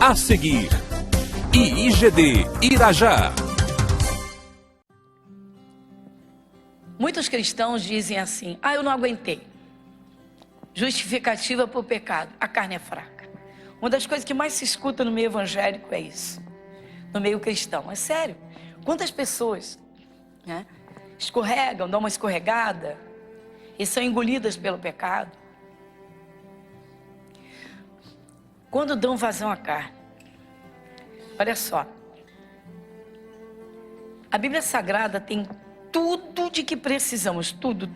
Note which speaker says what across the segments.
Speaker 1: A seguir, IIGD Irajá.
Speaker 2: Muitos cristãos dizem assim: eu não aguentei. Justificativa por pecado, a carne é fraca. Uma das coisas que mais se escuta no meio evangélico é isso, no meio cristão. É sério, quantas pessoas, né, escorregam, dão uma escorregada e são engolidas pelo pecado quando dão vazão à carne. Olha só, a Bíblia Sagrada tem tudo de que precisamos, tudo,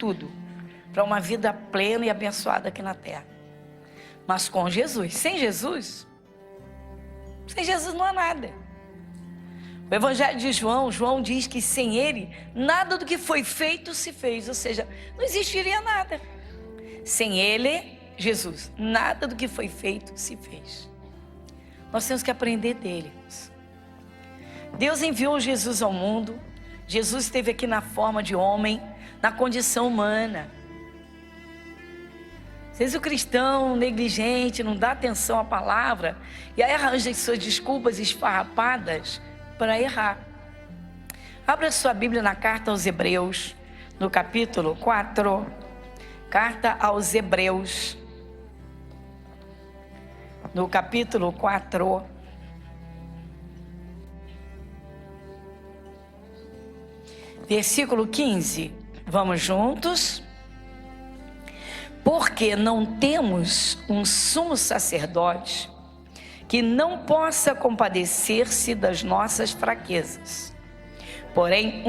Speaker 2: para uma vida plena e abençoada aqui na terra. Mas com Jesus, sem Jesus não há nada. O Evangelho de João diz que sem Ele, nada do que foi feito se fez, ou seja, não existiria nada. Sem Ele, Jesus, nada do que foi feito se fez. Nós temos que aprender dele. Deus enviou Jesus ao mundo. Jesus esteve aqui na forma de homem, na condição humana. Às vezes o cristão negligente não dá atenção à palavra e aí arranja suas desculpas esfarrapadas para errar. Abra sua Bíblia na carta aos Hebreus, no capítulo 4. Carta aos Hebreus, no capítulo 4. Versículo 15, vamos juntos. Porque não temos um sumo sacerdote que não possa compadecer-se das nossas fraquezas, porém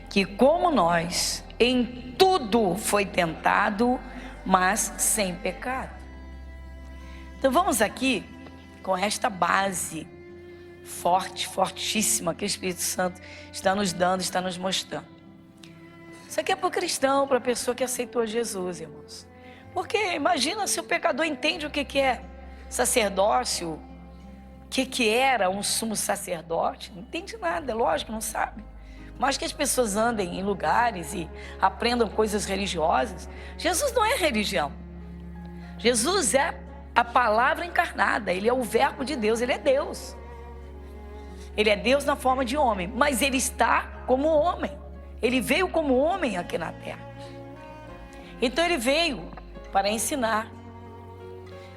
Speaker 2: que como nós, em tudo foi tentado, mas sem pecado. Então vamos aqui com esta base fortíssima que o Espírito Santo está nos dando, está nos mostrando. Isso aqui é para o cristão, para a pessoa que aceitou Jesus, irmãos. Porque imagina se o pecador entende o que é sacerdócio, o que era um sumo sacerdote, não entende nada, é lógico, não sabe. Mas que as pessoas andem em lugares e aprendam coisas religiosas. Jesus não é religião. Jesus é a palavra encarnada, Ele é o verbo de Deus, Ele é Deus. Ele é Deus na forma de homem, mas Ele está como homem. Ele veio como homem aqui na terra. Então Ele veio para ensinar.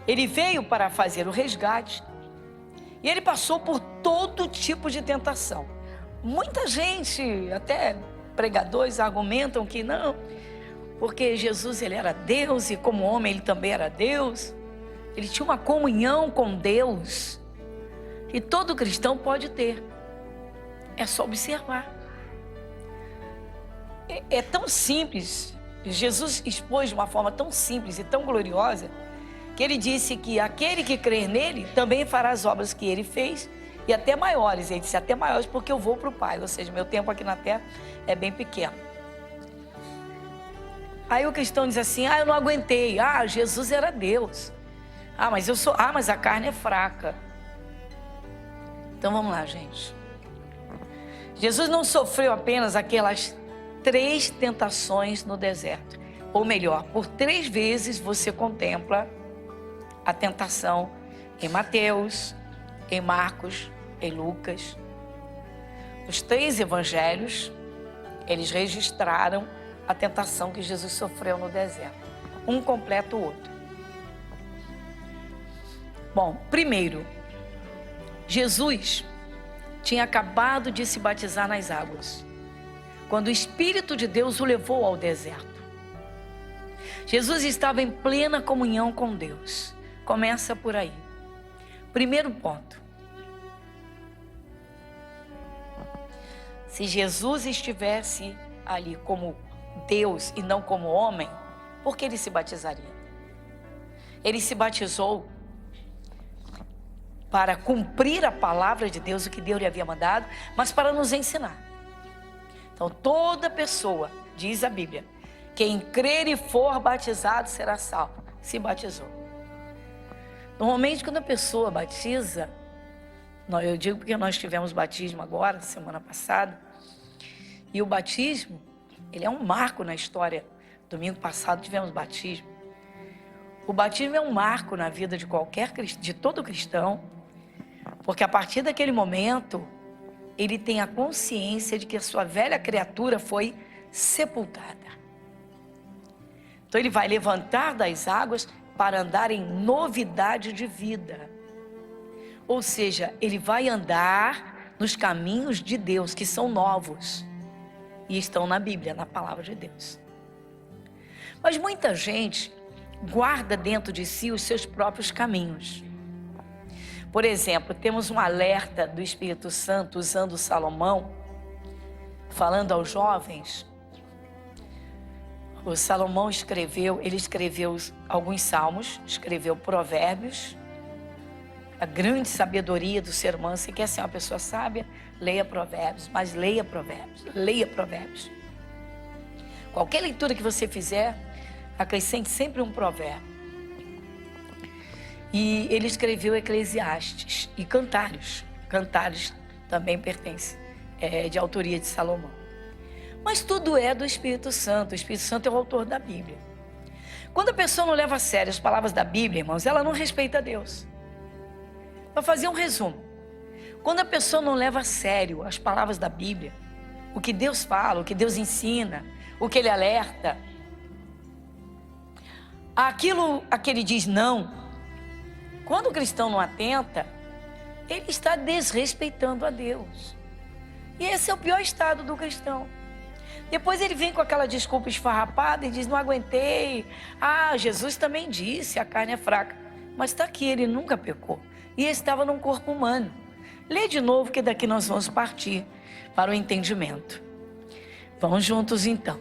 Speaker 2: Ele veio para fazer o resgate. E Ele passou por todo tipo de tentação. Muita gente, até pregadores, argumentam que não, porque Jesus Ele era Deus e como homem Ele também era Deus. Ele tinha uma comunhão com Deus que todo cristão pode ter. É só observar. É tão simples. Jesus expôs de uma forma tão simples e tão gloriosa que Ele disse que aquele que crer nele também fará as obras que Ele fez e até maiores. Ele disse até maiores porque eu vou para o Pai, ou seja, meu tempo aqui na terra é bem pequeno. Aí o cristão diz assim: eu não aguentei. Jesus era Deus. Mas a carne é fraca. Então vamos lá, gente. Jesus não sofreu apenas aquelas 3 tentações no deserto. Ou melhor, por 3 vezes você contempla a tentação em Mateus, em Marcos, em Lucas. Os 3 evangelhos, eles registraram a tentação que Jesus sofreu no deserto. Um completa o outro. Bom, primeiro, Jesus tinha acabado de se batizar nas águas, quando o Espírito de Deus o levou ao deserto. Jesus estava em plena comunhão com Deus. Começa por aí. Primeiro ponto. Se Jesus estivesse ali como Deus e não como homem, por que ele se batizaria? Ele se batizou para cumprir a palavra de Deus, o que Deus lhe havia mandado, mas para nos ensinar. Então, toda pessoa, diz a Bíblia, quem crer e for batizado será salvo. Se batizou. Normalmente, quando a pessoa batiza, eu digo porque nós tivemos batismo agora, semana passada, e o batismo, ele é um marco na história. Domingo passado tivemos batismo. O batismo é um marco na vida de todo cristão, Porque a partir daquele momento, ele tem a consciência de que a sua velha criatura foi sepultada. Então ele vai levantar das águas para andar em novidade de vida. Ou seja, ele vai andar nos caminhos de Deus, que são novos e estão na Bíblia, na palavra de Deus. Mas muita gente guarda dentro de si os seus próprios caminhos. Por exemplo, temos um alerta do Espírito Santo usando Salomão, falando aos jovens. O Salomão escreveu alguns salmos, escreveu provérbios. A grande sabedoria do ser humano, se quer ser uma pessoa sábia, leia provérbios, mas leia provérbios, leia provérbios. Qualquer leitura que você fizer, acrescente sempre um provérbio. E ele escreveu Eclesiastes e Cantares. Cantares também pertence, de autoria de Salomão. Mas tudo é do Espírito Santo. O Espírito Santo é o autor da Bíblia. Quando a pessoa não leva a sério as palavras da Bíblia, irmãos, ela não respeita Deus. Para fazer um resumo, quando a pessoa não leva a sério as palavras da Bíblia, o que Deus fala, o que Deus ensina, o que Ele alerta, aquilo a que Ele diz não, quando o cristão não atenta, ele está desrespeitando a Deus. E esse é o pior estado do cristão. Depois ele vem com aquela desculpa esfarrapada e diz, não aguentei. Jesus também disse, a carne é fraca. Mas está aqui, ele nunca pecou. E estava num corpo humano. Lê de novo que daqui nós vamos partir para o entendimento. Vamos juntos então.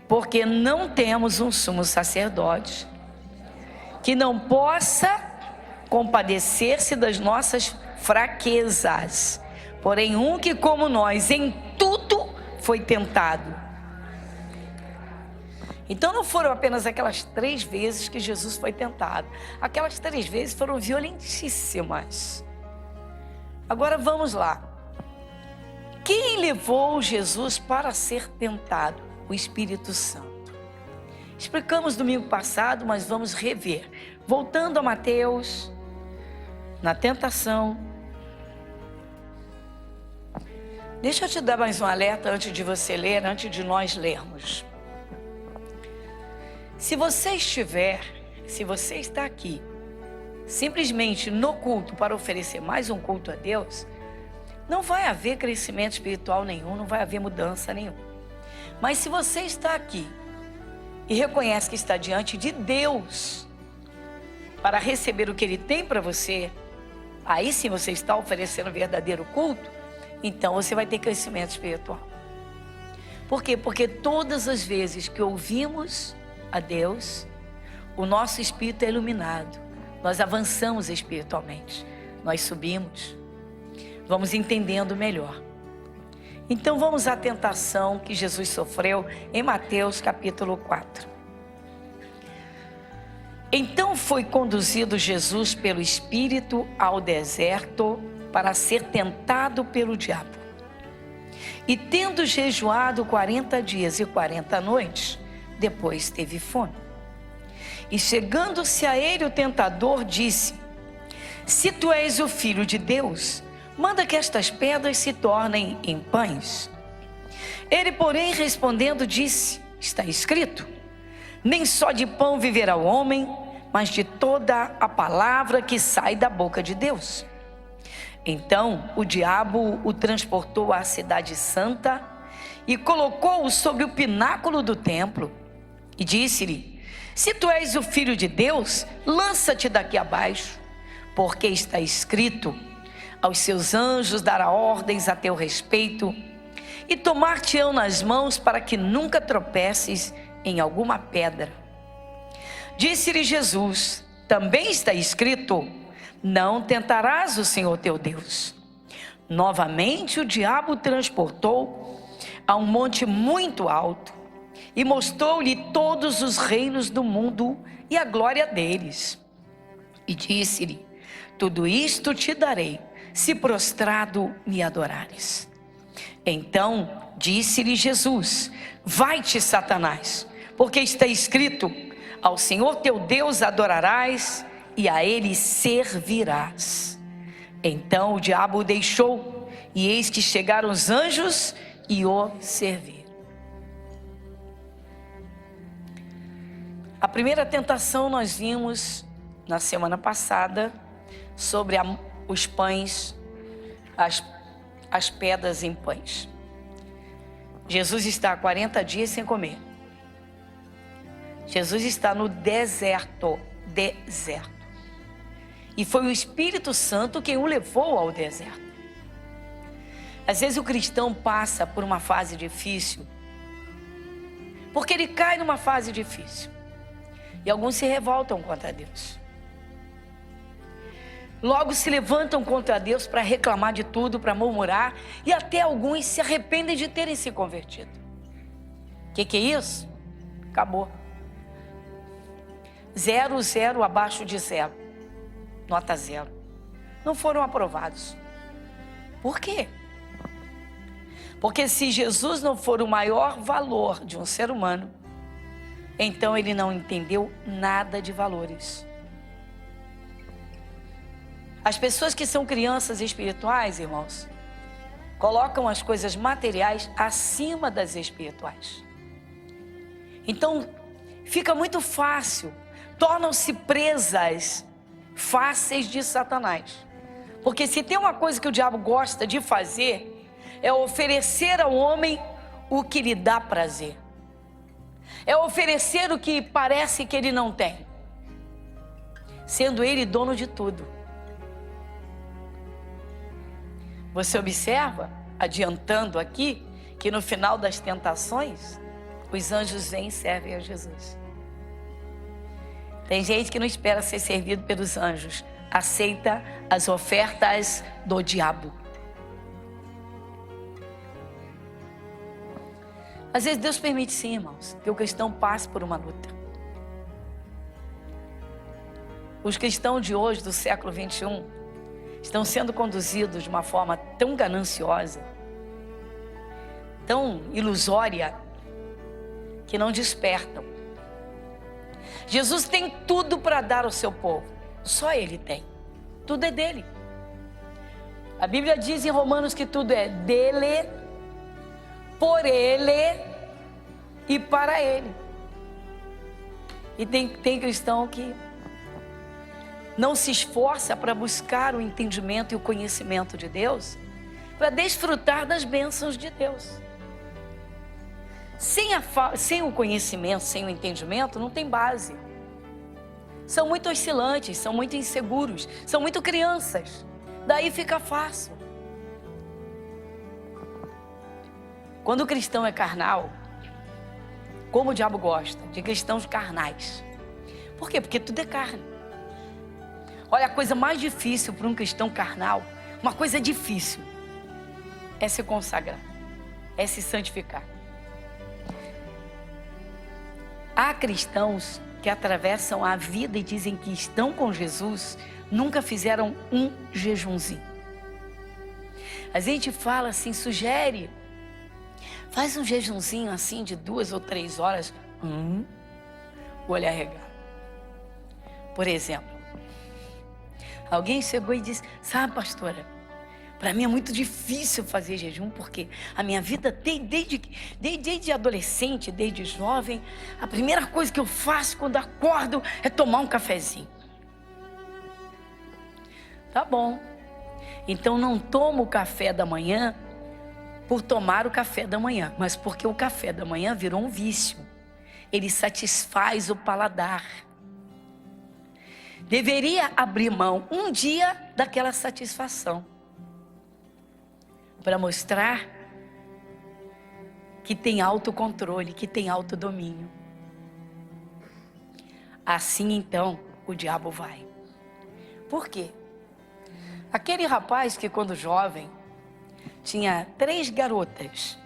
Speaker 2: Porque não temos um sumo sacerdote que não possa compadecer-se das nossas fraquezas, porém um que como nós em tudo foi tentado. Então não foram apenas aquelas 3 vezes que Jesus foi tentado. Aquelas 3 vezes foram violentíssimas. Agora vamos lá. Quem levou Jesus para ser tentado? O Espírito Santo. Explicamos domingo passado, mas vamos rever. Voltando a Mateus, na tentação. Deixa eu te dar mais um alerta antes de você ler, antes de nós lermos. Se você está aqui, simplesmente no culto para oferecer mais um culto a Deus, não vai haver crescimento espiritual nenhum, não vai haver mudança nenhuma. Mas se você está aqui e reconhece que está diante de Deus para receber o que Ele tem para você, aí sim você está oferecendo verdadeiro culto, então você vai ter crescimento espiritual. Por quê? Porque todas as vezes que ouvimos a Deus, o nosso espírito é iluminado, nós avançamos espiritualmente, nós subimos, vamos entendendo melhor. Então vamos à tentação que Jesus sofreu em Mateus capítulo 4. Então foi conduzido Jesus pelo Espírito ao deserto para ser tentado pelo diabo. E tendo jejuado 40 dias e 40 noites, depois teve fome. E chegando-se a ele o tentador disse: se tu és o Filho de Deus, manda que estas pedras se tornem em pães. Ele, porém, respondendo, disse: está escrito, nem só de pão viverá o homem, mas de toda a palavra que sai da boca de Deus. Então o diabo o transportou à cidade santa e colocou-o sobre o pináculo do templo e disse-lhe: se tu és o Filho de Deus, lança-te daqui abaixo, porque está escrito, aos seus anjos dará ordens a teu respeito, e tomar-te-ão nas mãos para que nunca tropeces em alguma pedra. Disse-lhe Jesus: também está escrito, não tentarás o Senhor teu Deus. Novamente o diabo o transportou a um monte muito alto e mostrou-lhe todos os reinos do mundo e a glória deles. E disse-lhe: tudo isto te darei, se prostrado me adorares. Então disse-lhe Jesus: vai-te, Satanás, porque está escrito, ao Senhor teu Deus adorarás e a Ele servirás. Então o diabo o deixou, e eis que chegaram os anjos e o serviram. A primeira tentação nós vimos na semana passada sobre os pães, as pedras em pães. Jesus está há 40 dias sem comer. Jesus está no deserto. E foi o Espírito Santo quem o levou ao deserto. Às vezes o cristão passa por uma fase difícil, porque ele cai numa fase difícil. E alguns se revoltam contra Deus. Logo se levantam contra Deus para reclamar de tudo, para murmurar, e até alguns se arrependem de terem se convertido. O que é isso? Acabou. 0, 0, abaixo de 0. Nota 0. Não foram aprovados. Por quê? Porque se Jesus não for o maior valor de um ser humano, então ele não entendeu nada de valores. As pessoas que são crianças espirituais, irmãos, colocam as coisas materiais acima das espirituais. Então, fica muito fácil, tornam-se presas fáceis de Satanás. Porque se tem uma coisa que o diabo gosta de fazer, é oferecer ao homem o que lhe dá prazer. É oferecer o que parece que ele não tem, sendo ele dono de tudo. Você observa, adiantando aqui, que no final das tentações, os anjos vêm e servem a Jesus. Tem gente que não espera ser servido pelos anjos, aceita as ofertas do diabo. Às vezes Deus permite sim, irmãos, que o cristão passe por uma luta. Os cristãos de hoje, do século 21, estão sendo conduzidos de uma forma tão gananciosa, tão ilusória, que não despertam. Jesus tem tudo para dar ao seu povo, só Ele tem. Tudo é dele. A Bíblia diz em Romanos que tudo é dele, por Ele e para Ele. E tem cristão que não se esforça para buscar o entendimento e o conhecimento de Deus, para desfrutar das bênçãos de Deus. Sem o conhecimento, sem o entendimento, não tem base. São muito oscilantes, são muito inseguros, são muito crianças. Daí fica fácil. Quando o cristão é carnal, como o diabo gosta de cristãos carnais. Por quê? Porque tudo é carne. Olha, a coisa mais difícil para um cristão carnal, uma coisa difícil, é se consagrar, é se santificar. Há cristãos que atravessam a vida e dizem que estão com Jesus, nunca fizeram um jejumzinho. A gente fala assim, sugere, faz um jejumzinho assim de 2 ou 3 horas, o olho arregado. Por exemplo, alguém chegou e disse, sabe, pastora, para mim é muito difícil fazer jejum, porque a minha vida desde adolescente, desde jovem, a primeira coisa que eu faço quando acordo é tomar um cafezinho. Tá bom. Então não tomo o café da manhã por tomar o café da manhã, mas porque o café da manhã virou um vício. Ele satisfaz o paladar. Deveria abrir mão um dia daquela satisfação, para mostrar que tem autocontrole, que tem autodomínio. Assim então o diabo vai. Por quê? Aquele rapaz que quando jovem tinha 3 garotas,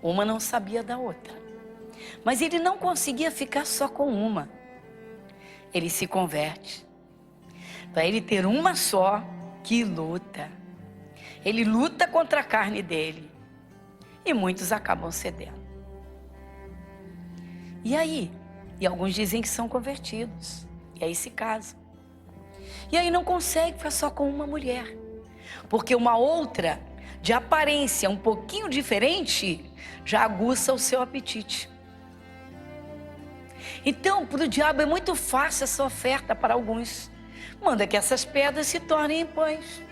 Speaker 2: uma não sabia da outra, mas ele não conseguia ficar só com uma. Ele se converte. Para ele ter uma só, que luta. Ele luta contra a carne dele. E muitos acabam cedendo. E aí? E alguns dizem que são convertidos. E aí se casam. E aí não consegue ficar só com uma mulher. Porque uma outra, de aparência um pouquinho diferente, já aguça o seu apetite. Então, para o diabo é muito fácil essa oferta para alguns. Manda que essas pedras se tornem em pães.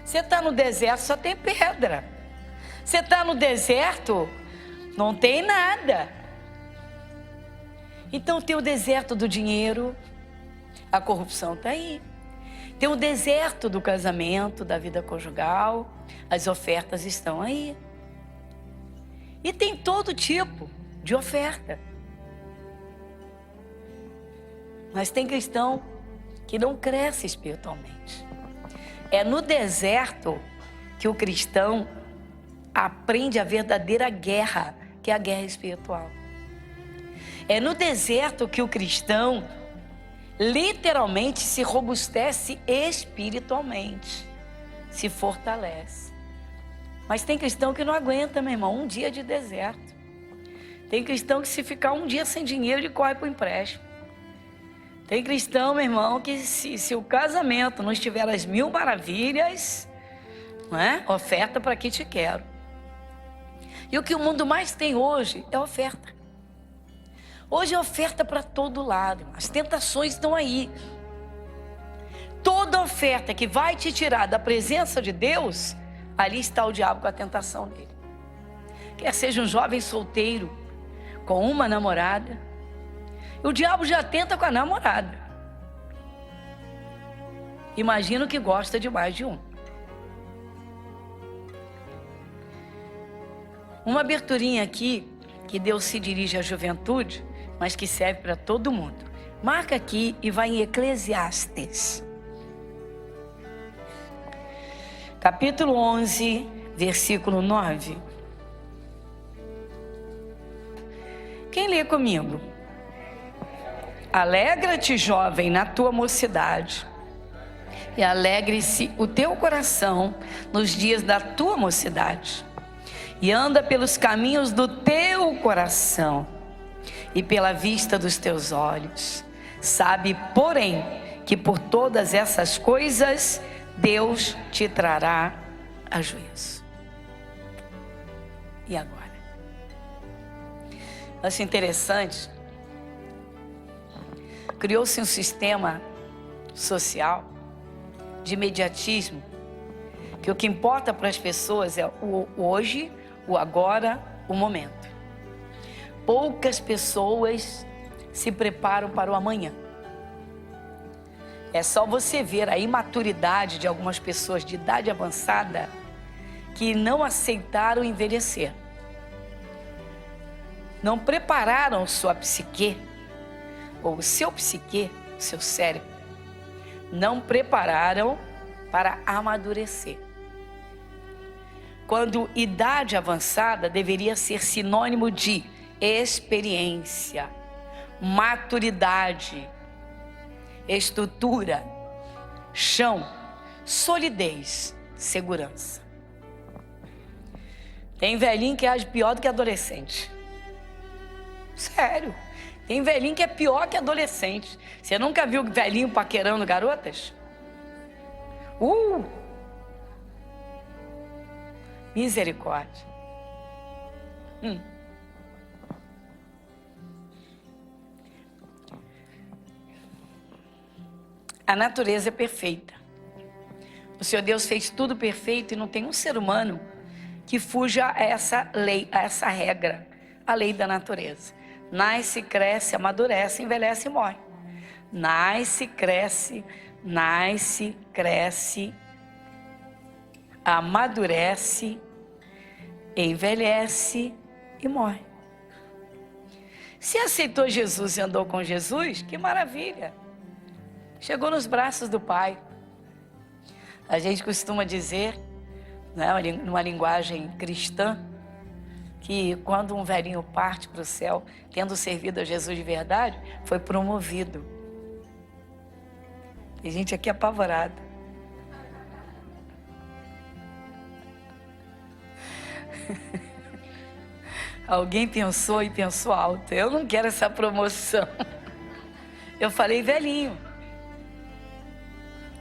Speaker 2: Você está no deserto, só tem pedra. Você está no deserto, não tem nada. Então tem o deserto do dinheiro, a corrupção está aí. Tem o deserto do casamento, da vida conjugal, as ofertas estão aí. E tem todo tipo de oferta. Mas tem cristão que não cresce espiritualmente. É no deserto que o cristão aprende a verdadeira guerra, que é a guerra espiritual. É no deserto que o cristão literalmente se robustece espiritualmente, se fortalece. Mas tem cristão que não aguenta, meu irmão, um dia de deserto. Tem cristão que se ficar um dia sem dinheiro, ele corre para o empréstimo. Tem cristão, meu irmão, que se o casamento não estiver às mil maravilhas, não é? Oferta para que te quero. E o que o mundo mais tem hoje é oferta. Hoje é oferta para todo lado. As tentações estão aí. Toda oferta que vai te tirar da presença de Deus, ali está o diabo com a tentação dele. Quer seja um jovem solteiro com uma namorada, o diabo já tenta com a namorada. Imagino que gosta de mais de um. Uma aberturinha aqui, que Deus se dirige à juventude, mas que serve para todo mundo. Marca aqui e vai em Eclesiastes. Capítulo 11, versículo 9. Quem lê comigo? Alegra-te, jovem, na tua mocidade, e alegre-se o teu coração nos dias da tua mocidade, e anda pelos caminhos do teu coração e pela vista dos teus olhos. Sabe, porém, que por todas essas coisas Deus te trará a juízo. E agora? Acho interessante. Criou-se um sistema social de imediatismo, que o que importa para as pessoas é o hoje, o agora, o momento. Poucas pessoas se preparam para o amanhã. É só você ver a imaturidade de algumas pessoas de idade avançada que não aceitaram envelhecer. Não prepararam sua psique, ou o seu psique, o seu cérebro, não prepararam para amadurecer. Quando idade avançada deveria ser sinônimo de experiência, maturidade, estrutura, chão, solidez, segurança. Tem velhinho que age pior do que adolescente. Sério. Tem velhinho que é pior que adolescente. Você nunca viu velhinho paquerando garotas? Misericórdia. A natureza é perfeita. O Senhor Deus fez tudo perfeito e não tem um ser humano que fuja a essa lei, a essa regra, a lei da natureza. Nasce, cresce, amadurece, envelhece e morre. Nasce, cresce, amadurece, envelhece e morre. Se aceitou Jesus e andou com Jesus, que maravilha! Chegou nos braços do Pai. A gente costuma dizer, né, numa linguagem cristã, que quando um velhinho parte para o céu, tendo servido a Jesus de verdade, foi promovido. Tem gente aqui apavorada. Alguém pensou e pensou alto. Eu não quero essa promoção. Eu falei velhinho.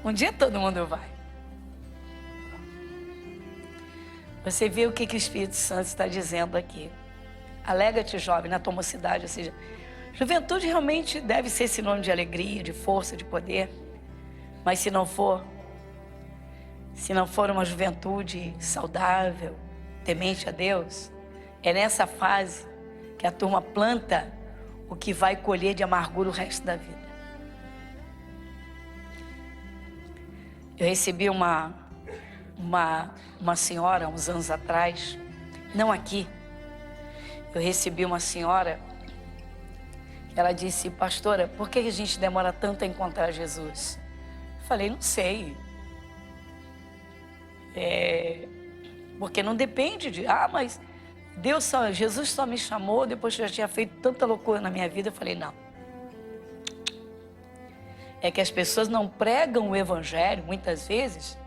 Speaker 2: Um dia todo mundo vai. Você vê o que o Espírito Santo está dizendo aqui. Alegra-te, jovem, na tua mocidade. Ou seja, juventude realmente deve ser sinônimo de alegria, de força, de poder. Mas se não for uma juventude saudável, temente a Deus, é nessa fase que a turma planta o que vai colher de amargura o resto da vida. Eu recebi uma senhora, uns anos atrás, não aqui, eu recebi uma senhora, ela disse: pastora, por que a gente demora tanto a encontrar Jesus? Eu falei: não sei. Porque não depende de, mas Jesus só me chamou depois que eu já tinha feito tanta loucura na minha vida. Eu falei: não. É que as pessoas não pregam o evangelho, muitas vezes,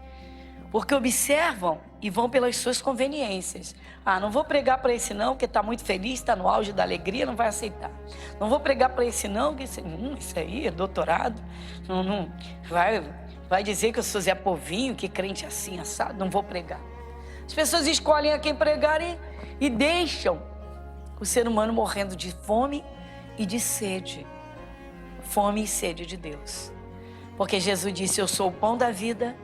Speaker 2: porque observam e vão pelas suas conveniências. Não vou pregar para esse não, que está muito feliz, está no auge da alegria, não vai aceitar. Não vou pregar para esse não, que isso aí é doutorado, não vai dizer que eu sou Zé Povinho, que crente assim, assado, não vou pregar. As pessoas escolhem a quem pregar e deixam o ser humano morrendo de fome e de sede. Fome e sede de Deus. Porque Jesus disse: eu sou o pão da vida.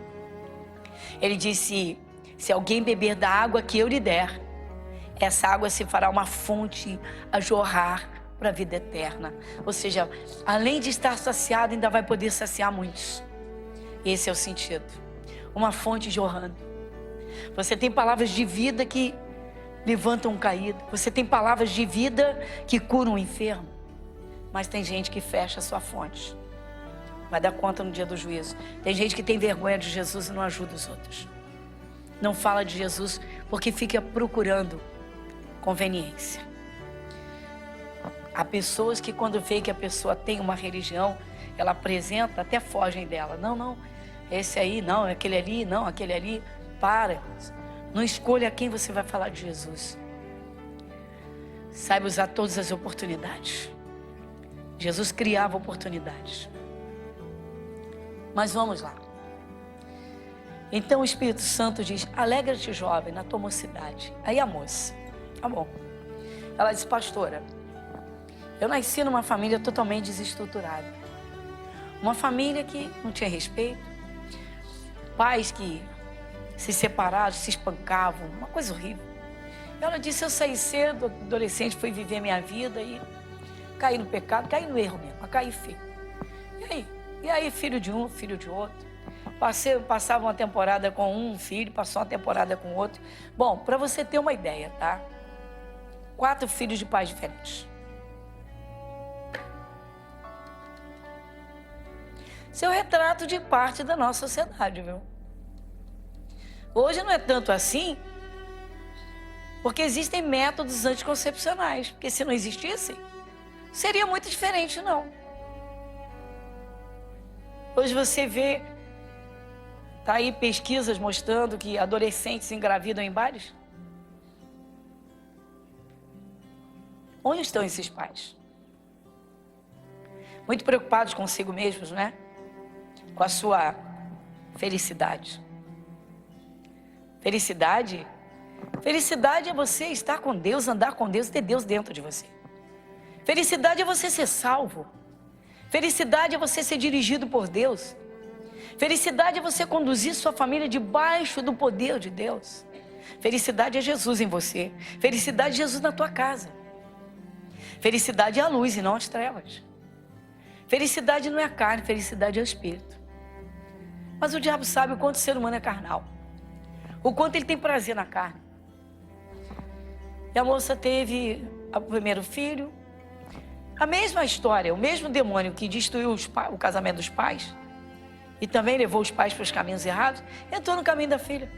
Speaker 2: Ele disse: se alguém beber da água que eu lhe der, essa água se fará uma fonte a jorrar para a vida eterna. Ou seja, além de estar saciado, ainda vai poder saciar muitos. Esse é o sentido. Uma fonte jorrando. Você tem palavras de vida que levantam um caído. Você tem palavras de vida que curam um enfermo. Mas tem gente que fecha a sua fonte. Vai dar conta no dia do juízo. Tem gente que tem vergonha de Jesus e não ajuda os outros. Não fala de Jesus porque fica procurando conveniência. Há pessoas que, quando vê que a pessoa tem uma religião, ela apresenta, até fogem dela. Não, esse aí, não, aquele ali, não, aquele ali. Para. Não escolha a quem você vai falar de Jesus. Saiba usar todas as oportunidades. Jesus criava oportunidades. Mas vamos lá. Então o Espírito Santo diz: alegra-te, jovem, na tua mocidade. Aí a moça: tá bom. Ela disse: pastora, eu nasci numa família totalmente desestruturada. Uma família que não tinha respeito. Pais que se separaram, se espancavam. Uma coisa horrível. Ela disse: eu saí cedo, adolescente, fui viver minha vida e caí no pecado, caí no erro mesmo, caí feio. E aí, filho de um, filho de outro. Passava uma temporada com um filho, passou uma temporada com outro. Bom, para você ter uma ideia, tá? 4 filhos de pais diferentes. Seu retrato de parte da nossa sociedade, viu? Hoje não é tanto assim, porque existem métodos anticoncepcionais. Porque se não existissem, seria muito diferente, não. Hoje você vê, tá aí pesquisas mostrando que adolescentes engravidam em bares. Onde estão esses pais? Muito preocupados consigo mesmos, né? Com a sua felicidade. Felicidade é você estar com Deus, andar com Deus e ter Deus dentro de você. Felicidade é você ser salvo. Felicidade é você ser dirigido por Deus. Felicidade é você conduzir sua família debaixo do poder de Deus. Felicidade é Jesus em você. Felicidade é Jesus na tua casa. Felicidade é a luz e não as trevas. Felicidade não é a carne, felicidade é o espírito. Mas o diabo sabe o quanto o ser humano é carnal. O quanto ele tem prazer na carne. E a moça teve o primeiro filho. A mesma história, o mesmo demônio que destruiu o casamento dos pais e também levou os pais para os caminhos errados, entrou no caminho da filha.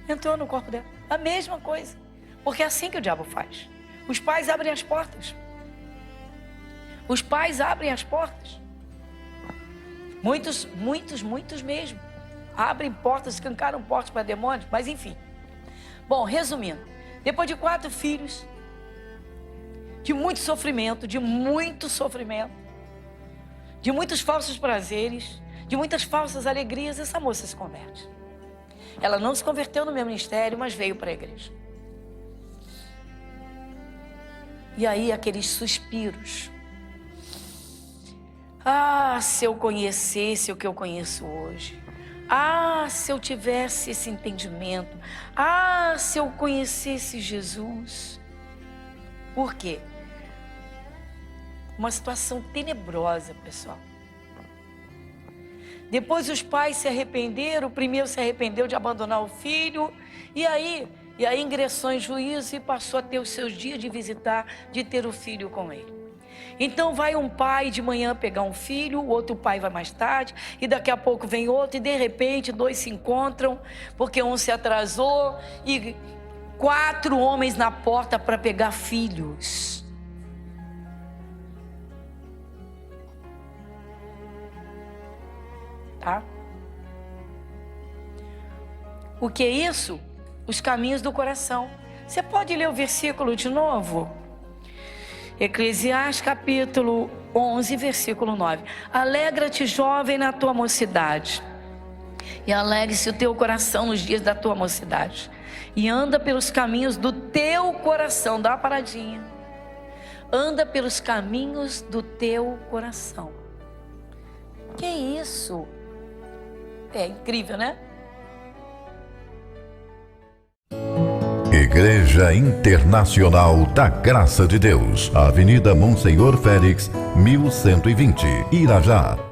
Speaker 2: Entrou no corpo dela. A mesma coisa. Porque é assim que o diabo faz. Os pais abrem as portas. Os pais abrem as portas. Muitos mesmo. Abrem portas, escancaram portas para demônios, mas enfim. Bom, resumindo. Depois de 4 filhos, de muito sofrimento, de muitos falsos prazeres, de muitas falsas alegrias, essa moça se converte. Ela não se converteu no meu ministério, mas veio para a igreja. E aí aqueles suspiros. Ah, se eu conhecesse o que eu conheço hoje. Ah, se eu tivesse esse entendimento. Ah, se eu conhecesse Jesus. Por quê? Uma situação tenebrosa, pessoal. Depois os pais se arrependeram. O primeiro se arrependeu de abandonar o filho. E aí ingressou em juízo e passou a ter os seus dias de visitar, de ter o filho com ele. Então vai um pai de manhã pegar um filho, o outro pai vai mais tarde, e daqui a pouco vem outro, e de repente 2 se encontram, porque um se atrasou, e 4 homens na porta para pegar filhos. Tá? O que é isso? Os caminhos do coração. Você pode ler o versículo de novo? Eclesiastes capítulo 11, versículo 9. Alegra-te, jovem, na tua mocidade, e alegre-se o teu coração nos dias da tua mocidade, e anda pelos caminhos do teu coração. Dá uma paradinha. Anda pelos caminhos do teu coração. Que isso? É incrível, né?
Speaker 3: Igreja Internacional da Graça de Deus, Avenida Monsenhor Félix, 1120, Irajá.